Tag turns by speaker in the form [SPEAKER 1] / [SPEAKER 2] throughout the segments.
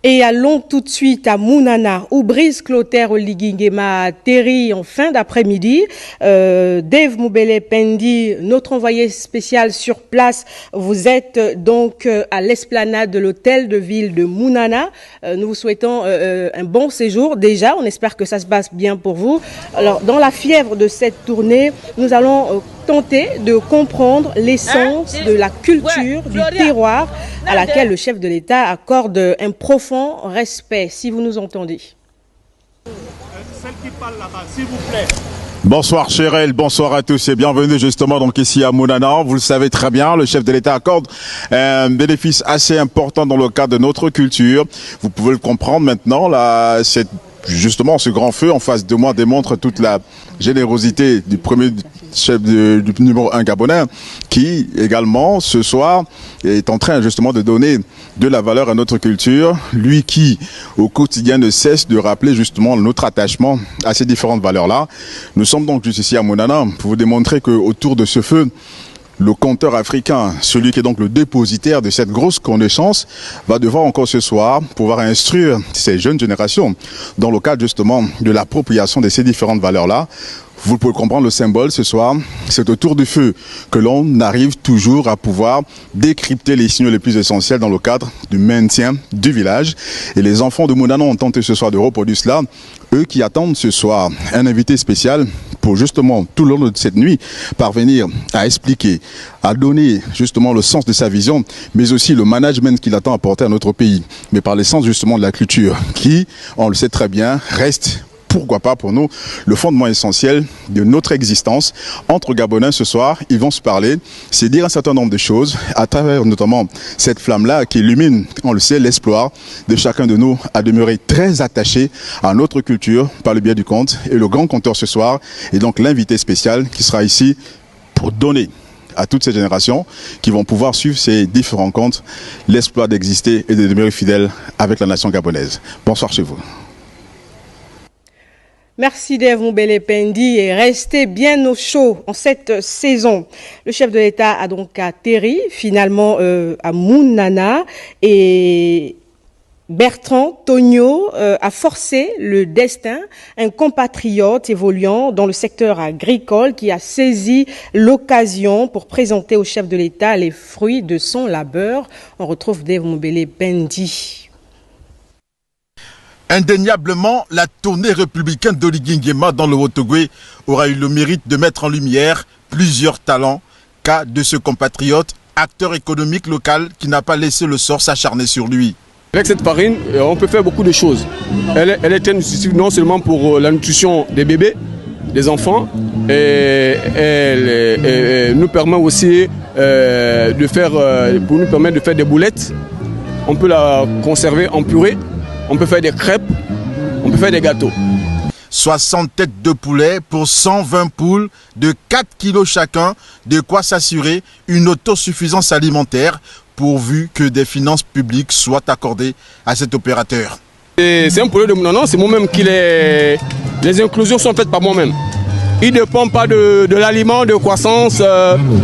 [SPEAKER 1] Et allons tout de suite à Mounana, où Brice Clotaire Oligingema Terry en fin d'après-midi. Dave Moubele Pendi, notre envoyé spécial sur place, vous êtes donc à l'esplanade de l'hôtel de ville de Mounana. Nous vous souhaitons un bon séjour. Déjà, on espère que ça se passe bien pour vous. Alors, dans la fièvre de cette tournée, nous allons tenter de comprendre l'essence de la culture, du terroir à laquelle le chef de l'État accorde un profond respect, si vous nous entendez.
[SPEAKER 2] Celle qui parle là-bas, s'il vous plaît.
[SPEAKER 3] Bonsoir Chérel, bonsoir à tous et bienvenue justement donc ici à Mounana. Vous le savez très bien, le chef de l'État accorde un bénéfice assez important dans le cadre de notre culture. Vous pouvez le comprendre maintenant, là, justement, ce grand feu en face de moi démontre toute la générosité du premier chef du numéro 1 gabonais qui également ce soir est en train justement de donner de la valeur à notre culture. Lui qui au quotidien ne cesse de rappeler justement notre attachement à ces différentes valeurs-là. Nous sommes donc juste ici à Mounana pour vous démontrer qu'autour de ce feu, le conteur africain, celui qui est donc le dépositaire de cette grosse connaissance, va devoir encore ce soir pouvoir instruire ces jeunes générations dans le cadre justement de l'appropriation de ces différentes valeurs-là. Vous pouvez comprendre le symbole ce soir, c'est autour du feu que l'on arrive toujours à pouvoir décrypter les signaux les plus essentiels dans le cadre du maintien du village. Et les enfants de Mounana ont tenté ce soir de reproduire cela. Eux qui attendent ce soir un invité spécial pour justement tout le long de cette nuit parvenir à expliquer, à donner justement le sens de sa vision, mais aussi le management qu'il attend apporter à notre pays, mais par l'essence justement de la culture qui, on le sait très bien, reste pourquoi pas pour nous le fondement essentiel de notre existence. Entre Gabonais ce soir, ils vont se parler, c'est dire un certain nombre de choses à travers notamment cette flamme-là qui illumine, on le sait, l'espoir de chacun de nous à demeurer très attaché à notre culture par le biais du conte. Et le grand conteur ce soir est donc l'invité spécial qui sera ici pour donner à toutes ces générations qui vont pouvoir suivre ces différents contes l'espoir d'exister et de demeurer fidèles avec la nation gabonaise. Bonsoir chez vous.
[SPEAKER 1] Merci Dave Moubele Pendi et restez bien au chaud en cette saison. Le chef de l'État a donc atterri finalement à Mounana et Bertrand Togno a forcé le destin, un compatriote évoluant dans le secteur agricole qui a saisi l'occasion pour présenter au chef de l'État les fruits de son labeur. On retrouve Dave Moubele Pendi.
[SPEAKER 3] Indéniablement, la tournée républicaine d'Oligingema dans le Haut-Ogooué aura eu le mérite de mettre en lumière plusieurs talents, cas de ce compatriote, acteur économique local qui n'a pas laissé le sort s'acharner sur lui.
[SPEAKER 4] Avec cette farine, on peut faire beaucoup de choses. Elle est nutritive non seulement pour la nutrition des bébés, des enfants, et elle nous permet aussi pour nous permettre de faire des boulettes. On peut la conserver en purée. On peut faire des crêpes, on peut faire des gâteaux.
[SPEAKER 3] 60 têtes de poulet pour 120 poules de 4 kilos chacun, de quoi s'assurer une autosuffisance alimentaire pourvu que des finances publiques soient accordées à cet opérateur.
[SPEAKER 4] C'est un poulet de Mounana, c'est moi-même qui les inclusions sont faites par moi-même. Il ne dépend pas de l'aliment, de croissance,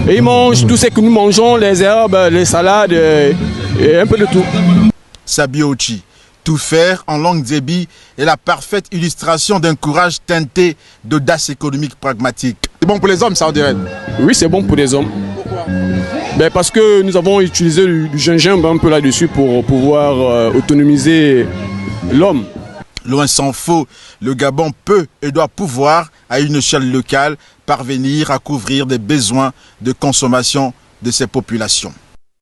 [SPEAKER 4] il mange tout ce que nous mangeons, les herbes, les salades, et un peu de tout.
[SPEAKER 3] Sabiochi. Tout faire en langue zébi est la parfaite illustration d'un courage teinté d'audace économique pragmatique. C'est bon pour les hommes, ça on dirait?
[SPEAKER 4] Oui, c'est bon pour les hommes.
[SPEAKER 3] Pourquoi?
[SPEAKER 4] Parce que nous avons utilisé du gingembre un peu là-dessus pour pouvoir autonomiser l'homme.
[SPEAKER 3] Loin s'en faut, le Gabon peut et doit pouvoir, à une échelle locale, parvenir à couvrir des besoins de consommation de ses populations.